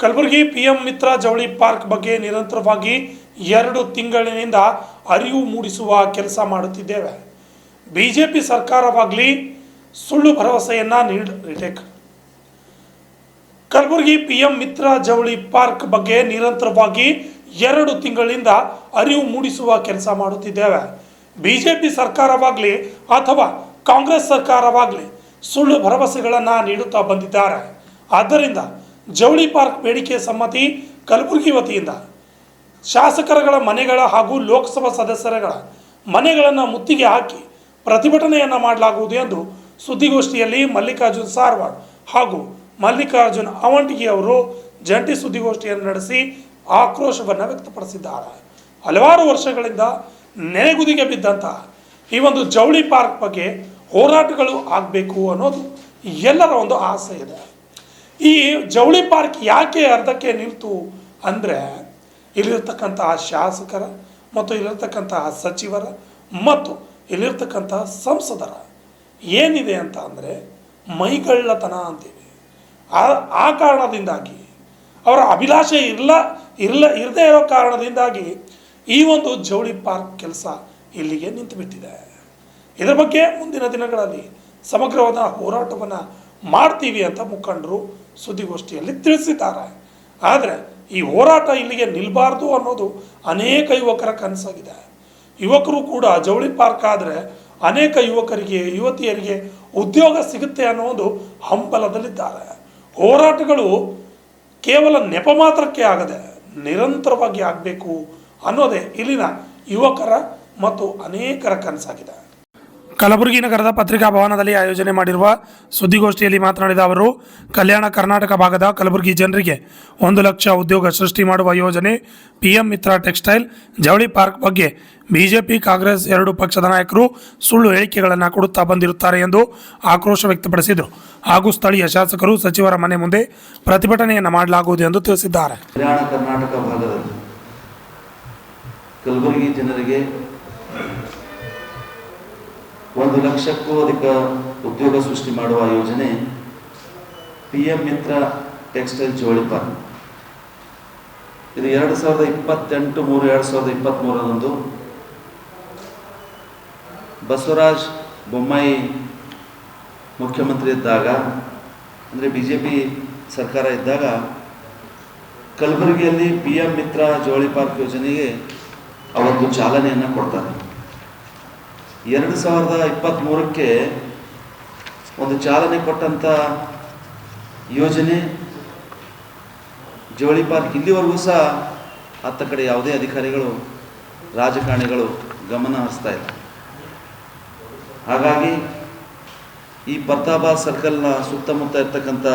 Kalaburagi PM ಮಿತ್ರ ಜವಳಿ park ಬಗ್ಗೆ ನಿರಂತರವಾಗಿ 2 ತಿಂಗಳಿನಿಂದ ಅರಿವು ಮೂಡಿಸುವ ಕೆಲಸ ಮಾಡುತ್ತಿದ್ದೇವೆ. ಬಿಜೆಪಿ ಸರ್ಕಾರವಾಗಲಿ ಸುಳ್ಳು ಭರವಸೆಯನ್ನ ನೀಡಿದೆ. ಕಲಬುರಗಿ ಪಿಎಂ ಮಿತ್ರ ಜವಳಿ ಪಾರ್ಕ್ ಬಗ್ಗೆ ನಿರಂತರವಾಗಿ 2 ತಿಂಗಳಿಂದ ಅರಿವು ಮೂಡಿಸುವ ಕೆಲಸ ಮಾಡುತ್ತಿದ್ದೇವೆ. ಬಿಜೆಪಿ ಸರ್ಕಾರವಾಗಲಿ ಅಥವಾ ಕಾಂಗ್ರೆಸ್ ಸರ್ಕಾರವಾಗಲಿ ಸುಳ್ಳು ಭರವಸೆಗಳನ್ನು ನೀಡುತ್ತಾ ಬಂದಿದ್ದಾರೆ. ಆದ್ದರಿಂದ ಜವಳಿ ಪಾರ್ಕ್ ಬೇಡಿಕೆ ಸಮ್ಮತಿ ಕಲಬುರಗಿ ವತಿಯಿಂದ ಶಾಸಕರುಗಳ ಮನೆಗಳ ಹಾಗೂ ಲೋಕಸಭಾ ಸದಸ್ಯರುಗಳ ಮನೆಗಳನ್ನು ಮುತ್ತಿಗೆ ಹಾಕಿ ಪ್ರತಿಭಟನೆಯನ್ನು ಮಾಡಲಾಗುವುದು ಎಂದು ಸುದ್ದಿಗೋಷ್ಠಿಯಲ್ಲಿ ಮಲ್ಲಿಕಾರ್ಜುನ್ ಸಾರವಾಡ್ ಹಾಗೂ ಮಲ್ಲಿಕಾರ್ಜುನ್ ಅವಂಟಿಗಿ ಅವರು ಜಂಟಿ ಸುದ್ದಿಗೋಷ್ಠಿಯನ್ನು ನಡೆಸಿ ಆಕ್ರೋಶವನ್ನು ವ್ಯಕ್ತಪಡಿಸಿದ್ದಾರೆ. ಹಲವಾರು ವರ್ಷಗಳಿಂದ ನೆನೆಗುದಿಗೆ ಬಿದ್ದಂತಹ ಈ ಒಂದು ಜವಳಿ ಪಾರ್ಕ್ ಬಗ್ಗೆ ಹೋರಾಟಗಳು ಆಗಬೇಕು ಅನ್ನೋದು ಎಲ್ಲರ ಒಂದು ಆಸೆ ಇದೆ. ಈ ಜವಳಿ ಪಾರ್ಕ್ ಯಾಕೆ ಅರ್ಧಕ್ಕೆ ನಿಲ್ತು ಅಂದರೆ ಇಲ್ಲಿರ್ತಕ್ಕಂತಹ ಶಾಸಕರ ಮತ್ತು ಇಲ್ಲಿರ್ತಕ್ಕಂತಹ ಸಚಿವರ ಮತ್ತು ಇಲ್ಲಿರ್ತಕ್ಕಂತಹ ಸಂಸದರ ಏನಿದೆ ಅಂತ ಅಂದರೆ ಮೈಗಳ್ಳತನ ಅಂತೀವಿ. ಆ ಕಾರಣದಿಂದಾಗಿ ಅವರ ಅಭಿಲಾಷೆ ಇರದೇ ಇರೋ ಕಾರಣದಿಂದಾಗಿ ಈ ಒಂದು ಜವಳಿ ಪಾರ್ಕ್ ಕೆಲಸ ಇಲ್ಲಿಗೆ ನಿಂತು ಬಿಟ್ಟಿದೆ. ಇದರ ಬಗ್ಗೆ ಮುಂದಿನ ದಿನಗಳಲ್ಲಿ ಸಮಗ್ರವಾದ ಹೋರಾಟವನ್ನು ಮಾಡ್ತೀವಿ ಅಂತ ಮುಖಂಡರು ಸುದ್ದಿಗೋಷ್ಠಿಯಲ್ಲಿ ತಿಳಿಸಿದ್ದಾರೆ. ಆದರೆ ಈ ಹೋರಾಟ ಇಲ್ಲಿಗೆ ನಿಲ್ಲಬಾರ್ದು ಅನ್ನೋದು ಅನೇಕ ಯುವಕರ ಕನಸಾಗಿದೆ. ಯುವಕರು ಕೂಡ ಜವಳಿ ಪಾರ್ಕ್ ಆದರೆ ಅನೇಕ ಯುವಕರಿಗೆ ಯುವತಿಯರಿಗೆ ಉದ್ಯೋಗ ಸಿಗುತ್ತೆ ಅನ್ನೋದು ಹಂಬಲದಲ್ಲಿದ್ದಾರೆ. ಹೋರಾಟಗಳು ಕೇವಲ ನೆಪ ಮಾತ್ರಕ್ಕೆ ಆಗದೆ ನಿರಂತರವಾಗಿ ಆಗಬೇಕು ಅನ್ನೋದೇ ಇಲ್ಲಿನ ಯುವಕರ ಮತ್ತು ಅನೇಕರ ಕನಸಾಗಿದೆ. ಕಲಬುರಗಿ ನಗರದ ಪತ್ರಿಕಾ ಭವನದಲ್ಲಿ ಆಯೋಜನೆ ಮಾಡಿರುವ ಸುದ್ದಿಗೋಷ್ಠಿಯಲ್ಲಿ ಮಾತನಾಡಿದ ಅವರು, ಕಲ್ಯಾಣ ಕರ್ನಾಟಕ ಭಾಗದ ಕಲಬುರಗಿ ಜನರಿಗೆ 1 ಲಕ್ಷ ಉದ್ಯೋಗ ಸೃಷ್ಟಿ ಮಾಡುವ ಯೋಜನೆ ಪಿಎಂ ಮಿತ್ರ ಟೆಕ್ಸ್ಟೈಲ್ ಜವಳಿ ಪಾರ್ಕ್ ಬಗ್ಗೆ ಬಿಜೆಪಿ ಕಾಂಗ್ರೆಸ್ 2 ಪಕ್ಷದ ನಾಯಕರು ಸುಳ್ಳು ಹೇಳಿಕೆಗಳನ್ನು ಕೊಡುತ್ತಾ ಬಂದಿರುತ್ತಾರೆ ಎಂದು ಆಕ್ರೋಶ ವ್ಯಕ್ತಪಡಿಸಿದರು. ಹಾಗೂ ಸ್ಥಳೀಯ ಶಾಸಕರು ಸಚಿವರ ಮನೆ ಮುಂದೆ ಪ್ರತಿಭಟನೆಯನ್ನು ಮಾಡಲಾಗುವುದು ಎಂದು ತಿಳಿಸಿದ್ದಾರೆ. ಕಲ್ಯಾಣ ಕರ್ನಾಟಕ ಭಾಗದಲ್ಲಿ ಕಲಬುರಗಿ ಜನರಿಗೆ 1 ಲಕ್ಷಕ್ಕೂ ಅಧಿಕ ಉದ್ಯೋಗ ಸೃಷ್ಟಿ ಮಾಡುವ ಯೋಜನೆ ಪಿಎಂ ಮಿತ್ರ ಟೆಕ್ಸ್ಟೈಲ್ ಜವಳಿ ಪಾರ್ಕ್. ಇದು 2028-3-2023 ಬಸವರಾಜ ಬೊಮ್ಮಾಯಿ ಮುಖ್ಯಮಂತ್ರಿ ಇದ್ದಾಗ, ಅಂದರೆ BJP ಸರ್ಕಾರ ಇದ್ದಾಗ ಕಲಬುರಗಿಯಲ್ಲಿ ಪಿಎಂ ಮಿತ್ರ ಜವಳಿ ಪಾರ್ಕ್ ಯೋಜನೆಗೆ ಅವತ್ತು ಚಾಲನೆಯನ್ನು ಕೊಡ್ತಾರೆ. 2023ಕ್ಕೆ ಒಂದು ಚಾಲನೆ ಕೊಟ್ಟಂಥ ಯೋಜನೆ ಜವಳಿ ಪಾರ್ಕ್ ಇಲ್ಲಿವರೆಗೂ ಸಹ ಅತ್ತ ಕಡೆ ಯಾವುದೇ ಅಧಿಕಾರಿಗಳು ರಾಜಕಾರಣಿಗಳು ಗಮನ ಹರಿಸ್ತಾ ಇಲ್ಲ. ಹಾಗಾಗಿ ಈ ಪ್ರತಾಪ ಸರ್ಕಲ್ನ ಸುತ್ತಮುತ್ತ ಇರ್ತಕ್ಕಂಥ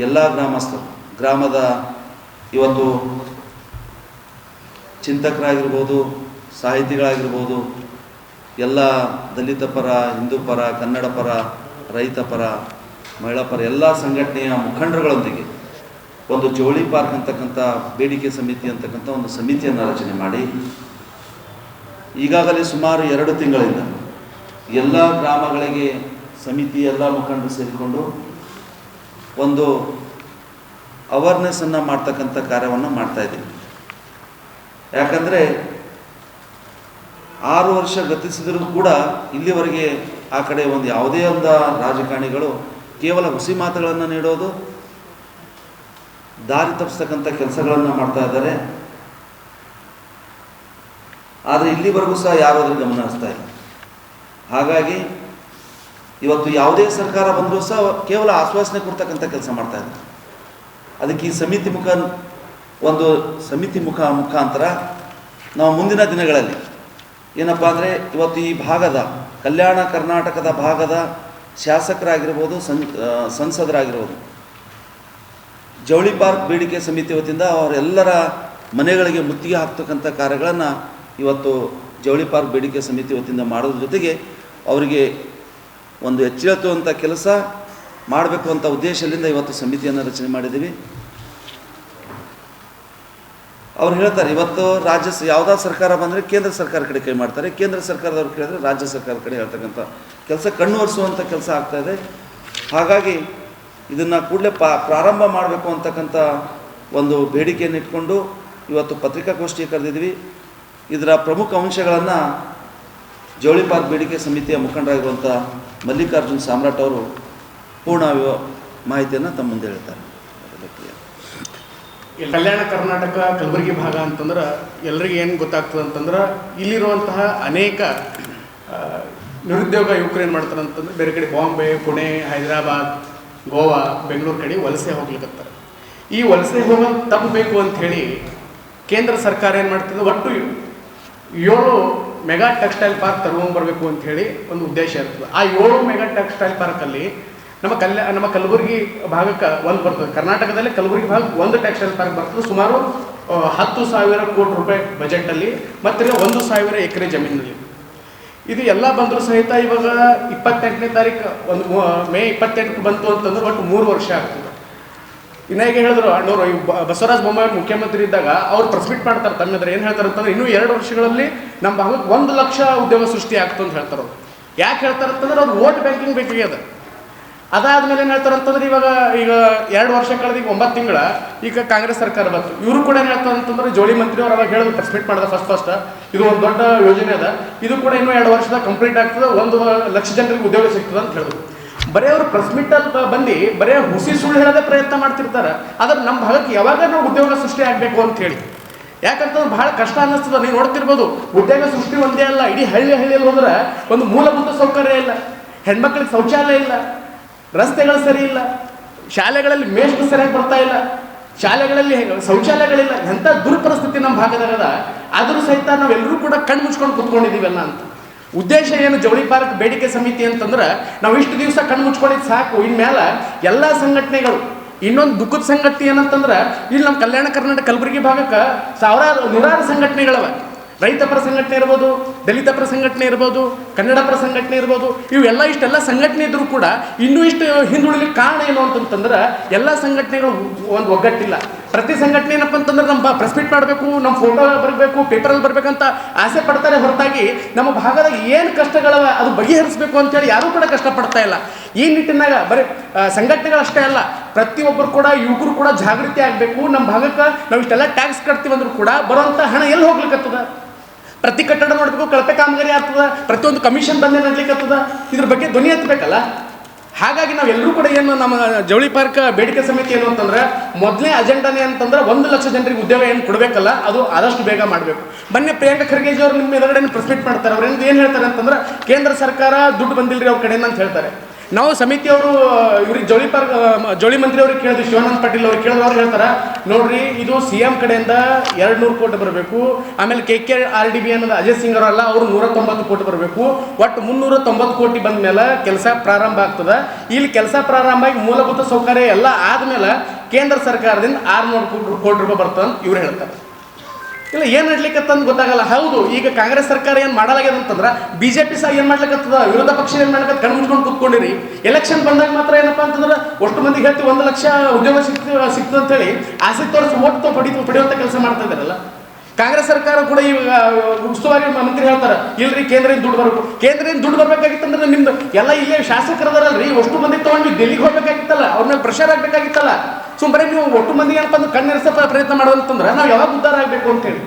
ಎಲ್ಲ ಗ್ರಾಮದ ಇವತ್ತು ಚಿಂತಕರಾಗಿರ್ಬೋದು, ಸಾಹಿತಿಗಳಾಗಿರ್ಬೋದು, ಎಲ್ಲ ದಲಿತ ಪರ, ಹಿಂದೂ ಪರ, ಕನ್ನಡ ಪರ, ರೈತ ಪರ, ಮಹಿಳಾ ಪರ ಎಲ್ಲ ಸಂಘಟನೆಯ ಮುಖಂಡರುಗಳೊಂದಿಗೆ ಒಂದು ಜವಳಿ ಪಾರ್ಕ್ ಅಂತಕ್ಕಂಥ ಬೇಡಿಕೆ ಸಮಿತಿ ಅಂತಕ್ಕಂಥ ಒಂದು ಸಮಿತಿಯನ್ನು ರಚನೆ ಮಾಡಿ ಈಗಾಗಲೇ ಸುಮಾರು 2 ತಿಂಗಳಿಂದ ಎಲ್ಲ ಗ್ರಾಮಗಳಿಗೆ ಸಮಿತಿ ಎಲ್ಲ ಮುಖಂಡರು ಸೇರಿಕೊಂಡು ಒಂದು ಅವೇರ್ನೆಸ್ಸನ್ನು ಮಾಡ್ತಕ್ಕಂಥ ಕಾರ್ಯವನ್ನು ಮಾಡ್ತಾಯಿದ್ದೀವಿ. ಯಾಕಂದರೆ 6 ವರ್ಷ ಗತಿಸಿದರೂ ಕೂಡ ಇಲ್ಲಿವರೆಗೆ ಆ ಕಡೆ ಒಂದು ಯಾವುದೇ ಒಂದು ರಾಜಕಾರಣಿಗಳು ಕೇವಲ ಹುಸಿ ಮಾತುಗಳನ್ನು ನೀಡೋದು, ದಾರಿ ತಪ್ಪಿಸ್ತಕ್ಕಂಥ ಕೆಲಸಗಳನ್ನು ಮಾಡ್ತಾ ಇದ್ದಾರೆ. ಆದರೆ ಇಲ್ಲಿವರೆಗೂ ಸಹ ಯಾರೂ ಅದರ ಗಮನ ಹರಿಸ್ತಾ ಇಲ್ಲ. ಹಾಗಾಗಿ ಇವತ್ತು ಯಾವುದೇ ಸರ್ಕಾರ ಬಂದರೂ ಸಹ ಕೇವಲ ಆಶ್ವಾಸನೆ ಕೊಡ್ತಕ್ಕಂಥ ಕೆಲಸ ಮಾಡ್ತಾ ಇದ್ದಾರೆ. ಅದಕ್ಕೆ ಈ ಸಮಿತಿ ಮುಖಾಂತರ ನಾವು ಮುಂದಿನ ದಿನಗಳಲ್ಲಿ ಏನಪ್ಪ ಅಂದರೆ ಇವತ್ತು ಈ ಭಾಗದ ಕಲ್ಯಾಣ ಕರ್ನಾಟಕದ ಭಾಗದ ಶಾಸಕರಾಗಿರ್ಬೋದು, ಸಂಸದರಾಗಿರ್ಬೋದು, ಜವಳಿ ಪಾರ್ಕ್ ಬೇಡಿಕೆ ಸಮಿತಿ ವತಿಯಿಂದ ಅವರೆಲ್ಲರ ಮನೆಗಳಿಗೆ ಮುತ್ತಿಗೆ ಹಾಕ್ತಕ್ಕಂಥ ಕಾರ್ಯಗಳನ್ನು ಇವತ್ತು ಜವಳಿ ಪಾರ್ಕ್ ಬೇಡಿಕೆ ಸಮಿತಿ ವತಿಯಿಂದ ಮಾಡೋದ್ರ ಜೊತೆಗೆ ಅವರಿಗೆ ಒಂದು ಎಚ್ಚರಿಸುವಂಥ ಕೆಲಸ ಮಾಡಬೇಕು ಅಂತ ಉದ್ದೇಶದಿಂದ ಇವತ್ತು ಸಮಿತಿಯನ್ನು ರಚನೆ ಮಾಡಿದ್ದೀವಿ. ಅವ್ರು ಹೇಳ್ತಾರೆ, ಇವತ್ತು ಯಾವುದಾದ್ರು ಸರ್ಕಾರ ಬಂದರೆ ಕೇಂದ್ರ ಸರ್ಕಾರ ಕಡೆ ಕೈ ಮಾಡ್ತಾರೆ, ಕೇಂದ್ರ ಸರ್ಕಾರದವ್ರು ಕೇಳಿದ್ರೆ ರಾಜ್ಯ ಸರ್ಕಾರ ಕಡೆ ಹೇಳ್ತಕ್ಕಂಥ ಕೆಲಸ ಕಣ್ಣು ಒರೆಸುವಂಥ ಕೆಲಸ ಆಗ್ತಾಯಿದೆ. ಹಾಗಾಗಿ ಇದನ್ನು ಕೂಡಲೇ ಪ್ರಾರಂಭ ಮಾಡಬೇಕು ಅಂತಕ್ಕಂಥ ಒಂದು ಬೇಡಿಕೆಯನ್ನು ಇಟ್ಕೊಂಡು ಇವತ್ತು ಪತ್ರಿಕಾಗೋಷ್ಠಿ ಕರೆದಿದ್ವಿ. ಇದರ ಪ್ರಮುಖ ಅಂಶಗಳನ್ನು ಜವಳಿ ಪಾರ್ಕ್ ಬೇಡಿಕೆ ಸಮಿತಿಯ ಮುಖಂಡರಾಗಿರುವಂಥ ಮಲ್ಲಿಕಾರ್ಜುನ್ ಸಾಮ್ರಾಟ್ ಅವರು ಪೂರ್ಣ ಮಾಹಿತಿಯನ್ನು ತಮ್ಮ ಮುಂದೆ ಹೇಳ್ತಾರೆ. ಕಲ್ಯಾಣ ಕರ್ನಾಟಕ ಕಲಬುರಗಿ ಭಾಗ ಅಂತಂದ್ರೆ ಎಲ್ರಿಗೂ ಏನು ಗೊತ್ತಾಗ್ತದೆ ಅಂತಂದ್ರೆ ಇಲ್ಲಿರುವಂತಹ ಅನೇಕ ನಿರುದ್ಯೋಗ ಯುವಕರು ಏನು ಮಾಡ್ತಾರೆ ಅಂತಂದ್ರೆ ಬೇರೆ ಕಡೆ ಬಾಂಬೆ, ಪುಣೆ, ಹೈದರಾಬಾದ್, ಗೋವಾ, ಬೆಂಗಳೂರು ಕಡೆ ವಲಸೆ ಹೋಗ್ಲಿಕ್ಕತ್ತಾರೆ. ಈ ವಲಸೆ ಹೋಗೋದು ತಪ್ಪಬೇಕು ಅಂಥೇಳಿ ಕೇಂದ್ರ ಸರ್ಕಾರ ಏನು ಮಾಡ್ತದೆ, ಒಟ್ಟು 7 ಮೆಗಾ ಟೆಕ್ಸ್ಟೈಲ್ ಪಾರ್ಕ್ ತಗೊಂಡ್ಬರ್ಬೇಕು ಅಂಥೇಳಿ ಒಂದು ಉದ್ದೇಶ ಇರ್ತದೆ. ಆ 7 ಮೆಗಾ ಟೆಕ್ಸ್ಟೈಲ್ ಪಾರ್ಕಲ್ಲಿ ನಮ್ಮ ಕಲಬುರಗಿ ಭಾಗಕ್ಕೆ ಒಂದು ಬರ್ತದೆ. ಕರ್ನಾಟಕದಲ್ಲಿ ಕಲಬುರಗಿ ಭಾಗ ಒಂದು ಟೆಕ್ಸ್ಟೈಲ್ ಪಾರ್ಕ್ ಬರ್ತದೆ. ಸುಮಾರು 10,000 ಕೋಟಿ ರೂಪಾಯಿ ಬಜೆಟಲ್ಲಿ ಮತ್ತು 1,000 ಎಕರೆ ಜಮೀನಲ್ಲಿ. ಇದು ಎಲ್ಲ ಬಂದರೂ ಸಹಿತ ಇವಾಗ 28ನೇ ತಾರೀಕು ಮೇ 28ಕ್ಕೆ ಬಂತು ಅಂತಂದ್ರೆ ಒಟ್ಟು 3 ವರ್ಷ ಆಗ್ತದೆ. ಇನ್ನಾಗ ಹೇಳಿದ್ರು ಅಣ್ಣವರು ಬಸವರಾಜ ಬೊಮ್ಮಾಯಿ ಮುಖ್ಯಮಂತ್ರಿ ಇದ್ದಾಗ ಅವ್ರು ಪ್ರೆಸ್ ಮೀಟ್ ಮಾಡ್ತಾರೆ ತಮ್ಮೆದ್ರೆ ಏನು ಹೇಳ್ತಾರೆ ಅಂತಂದ್ರೆ ಇನ್ನೂ 2 ವರ್ಷಗಳಲ್ಲಿ ನಮ್ಮ ಭಾಗಕ್ಕೆ 1 ಲಕ್ಷ ಉದ್ಯೋಗ ಸೃಷ್ಟಿ ಆಗ್ತು ಅಂತ ಹೇಳ್ತಾರೆ. ಅವ್ರು ಯಾಕೆ ಹೇಳ್ತಾರೆ ಅಂತಂದ್ರೆ ಅವ್ರು ವೋಟ್ ಬ್ಯಾಂಕಿಂಗ್ ಬೇಕಾಗ್ಯದ. ಅದಾದ್ಮೇಲೆ ಏನು ಹೇಳ್ತಾರೆ ಅಂತಂದ್ರೆ ಈಗ 2 ವರ್ಷ ಕಳೆದ ಈಗ 9 ತಿಂಗಳ ಈಗ ಕಾಂಗ್ರೆಸ್ ಸರ್ಕಾರ ಬಂತು. ಇವರು ಕೂಡ ಏನು ಹೇಳ್ತಾರೆ ಅಂತಂದ್ರೆ ಜೋಳಿ ಮಂತ್ರಿ ಅವ್ರು ಅವಾಗ ಹೇಳೋದು ಪ್ರೆಸ್ ಮೀಟ್ ಮಾಡಿದ ಫಸ್ಟ್ ಇದು ಒಂದು ದೊಡ್ಡ ಯೋಜನೆ ಅದ, ಇದು ಕೂಡ ಇನ್ನೂ 2 ವರ್ಷದಾಗ ಕಂಪ್ಲೀಟ್ ಆಗ್ತದೆ, 1 ಲಕ್ಷ ಜನರಿಗೆ ಉದ್ಯೋಗ ಸಿಗ್ತದೆ ಅಂತ ಹೇಳಿದ್ರು. ಬರೀ ಅವರು ಪ್ರೆಸ್ ಮೀಟಲ್ಲಿ ಬಂದು ಬರೀ ಹುಸಿ ಸುಳ್ಳು ಹೇಳೋದೇ ಪ್ರಯತ್ನ ಮಾಡ್ತಿರ್ತಾರೆ. ಆದ್ರೆ ನಮ್ಮ ಭಾಗಕ್ಕೆ ಯಾವಾಗ ನಾವು ಉದ್ಯೋಗ ಸೃಷ್ಟಿ ಆಗಬೇಕು ಅಂತ ಹೇಳಿ, ಯಾಕಂತಂದ್ರೆ ಬಹಳ ಕಷ್ಟ ಅನ್ನಿಸ್ತದೆ. ನೀವು ನೋಡ್ತಿರ್ಬೋದು, ಉದ್ಯೋಗ ಸೃಷ್ಟಿ ಒಂದೇ ಅಲ್ಲ, ಇಡೀ ಹಳ್ಳಿಯಲ್ಲಿ ಹೋದ್ರೆ ಒಂದು ಮೂಲಭೂತ ಸೌಕರ್ಯ ಇಲ್ಲ, ಹೆಣ್ಮಕ್ಳಿಗೆ ಶೌಚಾಲಯ ಇಲ್ಲ, ರಸ್ತೆಗಳು ಸರಿ ಇಲ್ಲ, ಶಾಲೆಗಳಲ್ಲಿ ಮೇಷ್ಟ್ರು ಸರಿಯಾಗಿ ಬರ್ತಾ ಇಲ್ಲ, ಶಾಲೆಗಳಲ್ಲಿ ಶೌಚಾಲಯಗಳಿಲ್ಲ. ಎಂಥ ದುರ್ಪರಿಸ್ಥಿತಿ ನಮ್ಮ ಭಾಗದಾಗದ. ಆದರೂ ಸಹಿತ ನಾವೆಲ್ಲರೂ ಕೂಡ ಕಣ್ಣು ಮುಚ್ಕೊಂಡು ಕೂತ್ಕೊಂಡಿದ್ದೀವಲ್ಲ ಅಂತ. ಉದ್ದೇಶ ಏನು ಜವಳಿ ಪಾರ್ಕ್ ಬೇಡಿಕೆ ಸಮಿತಿ ಅಂತಂದ್ರೆ ನಾವು ಇಷ್ಟು ದಿವಸ ಕಣ್ಣು ಮುಚ್ಕೊಂಡಿದ್ದು ಸಾಕು. ಇನ್ಮೇಲೆ ಎಲ್ಲ ಸಂಘಟನೆಗಳು, ಇನ್ನೊಂದು ದುಃಖದ ಸಂಗತಿ ಏನಂತಂದ್ರೆ ಇಲ್ಲಿ ನಮ್ಮ ಕಲ್ಯಾಣ ಕರ್ನಾಟಕ ಕಲಬುರಗಿ ಭಾಗಕ್ಕೆ ನೂರಾರು ಸಂಘಟನೆಗಳವ. ರೈತ ಪರ ಸಂಘಟನೆ ಇರ್ಬೋದು, ದಲಿತ ಪರ ಸಂಘಟನೆ ಇರ್ಬೋದು, ಕನ್ನಡ ಪರ ಸಂಘಟನೆ ಇರ್ಬೋದು. ಇಷ್ಟೆಲ್ಲ ಸಂಘಟನೆ ಇದ್ರೂ ಕೂಡ ಇನ್ನೂ ಇಷ್ಟು ಹಿಂದುಳಿಲಿಕ್ಕೆ ಕಾರಣ ಏನು ಅಂತಂತಂದ್ರೆ ಎಲ್ಲ ಸಂಘಟನೆಗಳು ಒಂದು ಒಗ್ಗಟ್ಟಿಲ್ಲ. ಪ್ರತಿ ಸಂಘಟನೆ ಏನಪ್ಪ ಅಂತಂದ್ರೆ ನಮ್ಮ ಪ್ರೆಸ್ ಮೀಟ್ ಮಾಡಬೇಕು, ನಮ್ಮ ಫೋಟೋ ಬರಬೇಕು, ಪೇಪರಲ್ಲಿ ಬರಬೇಕಂತ ಆಸೆ ಪಡ್ತಾರೆ ಹೊರತಾಗಿ ನಮ್ಮ ಭಾಗದಾಗ ಏನು ಕಷ್ಟಗಳವ ಅದು ಬಗೆಹರಿಸಬೇಕು ಅಂತೇಳಿ ಯಾರೂ ಕೂಡ ಕಷ್ಟಪಡ್ತಾ ಇಲ್ಲ. ಈ ನಿಟ್ಟಿನಾಗ ಬರೀ ಸಂಘಟನೆಗಳಷ್ಟೇ ಅಲ್ಲ, ಪ್ರತಿಯೊಬ್ಬರು ಕೂಡ ಯುವಕರು ಕೂಡ ಜಾಗೃತಿ ಆಗಬೇಕು. ನಮ್ಮ ಭಾಗಕ್ಕೆ ನಾವು ಇಷ್ಟೆಲ್ಲ ಟ್ಯಾಕ್ಸ್ ಕಟ್ತೀವಿ ಅಂದ್ರೂ ಕೂಡ ಬರುವಂಥ ಹಣ ಎಲ್ಲಿ ಹೋಗ್ಲಿಕ್ಕತ್ತದ? ಪ್ರತಿ ಕಟ್ಟಡ ನೋಡಬೇಕು, ಕಳಪೆ ಕಾಮಗಾರಿ ಆಗ್ತದ, ಪ್ರತಿಯೊಂದು ಕಮಿಷನ್ ಬಂದೇ ನಡ್ಲಿಕ್ಕತ್ತದ. ಇದ್ರ ಬಗ್ಗೆ ಧ್ವನಿ ಎತ್ತಬೇಕಲ್ಲ. ಹಾಗಾಗಿ ನಾವೆಲ್ಲರೂ ಕೂಡ ಏನು ನಮ್ಮ ಜವಳಿ ಪಾರ್ಕ್ ಬೇಡಿಕೆ ಸಮಿತಿ ಏನು ಅಂತಂದ್ರೆ ಮೊದಲನೇ ಅಜೆಂಡಾನೇ ಅಂತಂದ್ರೆ 1 ಲಕ್ಷ ಜನರಿಗೆ ಉದ್ಯೋಗ ಏನು ಕೊಡಬೇಕಲ್ಲ ಅದು ಆದಷ್ಟು ಬೇಗ ಮಾಡಬೇಕು. ಮೊನ್ನೆ ಪ್ರಿಯಾಂಕಾ ಖರ್ಗೆಜಿ ಅವರು ನಿಮ್ಮ ಎದುರುಗಡೆ ಪ್ರೆಸ್ ಮೀಟ್ ಮಾಡ್ತಾರೆ. ಅವ್ರು ಏನು ಹೇಳ್ತಾರೆ ಅಂತಂದ್ರೆ ಕೇಂದ್ರ ಸರ್ಕಾರ ದುಡ್ಡು ಬಂದಿಲ್ಲರಿ ಅವ್ರ ಕಡೆಯಿಂದ ಅಂತ ಹೇಳ್ತಾರೆ. ನಾವು ಸಮಿತಿಯವರು ಇವ್ರಿಗೆ ಜವಳಿ ಮಂತ್ರಿ ಅವ್ರಿಗೆ ಕೇಳಿದ್ವಿ, ಶಿವಾನಂದ ಪಾಟೀಲ್ ಅವ್ರಿಗೆ ಕೇಳಿದ್ರು. ಅವ್ರು ಹೇಳ್ತಾರೆ, ನೋಡ್ರಿ ಇದು CM ಕಡೆಯಿಂದ 200 ಕೋಟಿ ಬರಬೇಕು, ಆಮೇಲೆ KKRDB ಅನ್ನೋದು ಅಜಯ್ ಸಿಂಗ್ ಅವರಲ್ಲ, ಅವರು 190 ಕೋಟಿ ಬರಬೇಕು, ಒಟ್ಟು 390 ಕೋಟಿ ಬಂದ ಮೇಲೆ ಕೆಲಸ ಪ್ರಾರಂಭ ಆಗ್ತದೆ. ಇಲ್ಲಿ ಕೆಲಸ ಪ್ರಾರಂಭ ಆಗಿ ಮೂಲಭೂತ ಸೌಕರ್ಯ ಎಲ್ಲ ಆದಮೇಲೆ ಕೇಂದ್ರ ಸರ್ಕಾರದಿಂದ 600 ಕೋಟಿ ರೂಪಾಯಿ ಬರ್ತದೆ ಅಂತ ಇವ್ರು ಹೇಳ್ತಾರೆ. ಇಲ್ಲ ಏನು ನಡ್ಲಿಕ್ಕತ್ತಂದು ಗೊತ್ತಾಗಲ್ಲ. ಹೌದು, ಈಗ ಕಾಂಗ್ರೆಸ್ ಸರ್ಕಾರ ಏನು ಮಾಡಲಾಗ್ಯದ ಅಂತಂದ್ರೆ BJP ಸಹ ಏನು ಮಾಡ್ಲಿಕ್ಕತ್ತದ, ವಿರೋಧ ಪಕ್ಷ ಏನು ಮಾಡ್ಲಿಕ್ಕೆ ಕಣ್ಣು ಮುಚ್ಕೊಂಡು ಕೂತ್ಕೊಂಡಿರಿ. ಎಲೆಕ್ಷನ್ ಬಂದಾಗ ಮಾತ್ರ ಏನಪ್ಪ ಅಂತಂದ್ರೆ ಅಷ್ಟು ಮಂದಿಗೆ ಹೇಳ್ತೀವಿ 1 ಲಕ್ಷ ಉದ್ಯೋಗ ಸಿಕ್ತು ಅಂತೇಳಿ ಆಸೆ ತೋರಿಸಿ ಓಟ್ ಪಡೆಯುವಂಥ ಕೆಲಸ ಮಾಡ್ತಾ ಇದ್ದಾರಲ್ಲ. ಕಾಂಗ್ರೆಸ್ ಸರ್ಕಾರ ಕೂಡ ಈಗ ಉಸ್ತುವಾರಿ ಮಂತ್ರಿ ಹೇಳ್ತಾರೆ, ಇಲ್ರಿ ಕೇಂದ್ರದಿಂದ ದುಡ್ಡು ಬರಬೇಕು. ಕೇಂದ್ರದಿಂದ ದುಡ್ಡು ಬರ್ಬೇಕಾಗಿತ್ತಂದ್ರೆ ನಿಮ್ದು ಎಲ್ಲ ಇಲ್ಲೇ ಶಾಸಕರದಾರಲ್ರಿ, ಅಷ್ಟು ಮಂದಿ ತೊಗೊಂಡು ಡೆಲ್ಲಿಗೆ ಹೋಗ್ಬೇಕಾಗಿತ್ತಲ್ಲ, ಅವ್ರ ಮೇಲೆ ಪ್ರೆಷರ್ ಆಗಬೇಕಾಗಿತ್ತಲ್ಲ. ಸುಮ್ಮನೆ ನೀವು ಒಟ್ಟು ಮಂದಿಗೆ ಏನಪ್ಪ ಅಂದ್ರೆ ಕಣ್ಣೆರೆಸೋ ಪ್ರಯತ್ನ ಮಾಡೋದಂತಂದ್ರೆ ನಾವು ಯಾವಾಗ ಉದ್ಧಾರ ಆಗಬೇಕು ಅಂತೇಳಿ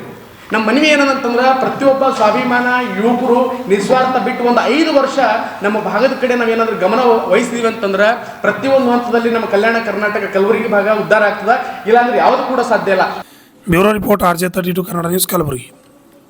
ನಮ್ಮ ಮನವಿ ಏನಂತಂದ್ರೆ ಪ್ರತಿಯೊಬ್ಬ ಸ್ವಾಭಿಮಾನ ಯುವಕರು ನಿಸ್ವಾರ್ಥ ಬಿಟ್ಟು ಒಂದು 5 ವರ್ಷ ನಮ್ಮ ಭಾಗದ ಕಡೆ ನಾವೇನಾದ್ರೂ ಗಮನ ವಹಿಸ್ತೀವಿ ಅಂತಂದ್ರೆ ಪ್ರತಿಯೊಂದು ಹಂತದಲ್ಲಿ ನಮ್ಮ ಕಲ್ಯಾಣ ಕರ್ನಾಟಕ ಕಲಬುರಗಿ ಭಾಗ ಉದ್ಧಾರ ಆಗ್ತದೆ. ಇಲ್ಲಾಂದ್ರೆ ಯಾವುದು ಕೂಡ ಸಾಧ್ಯ ಇಲ್ಲ. Bureau report RJ32 Kannada news Kalaburagi.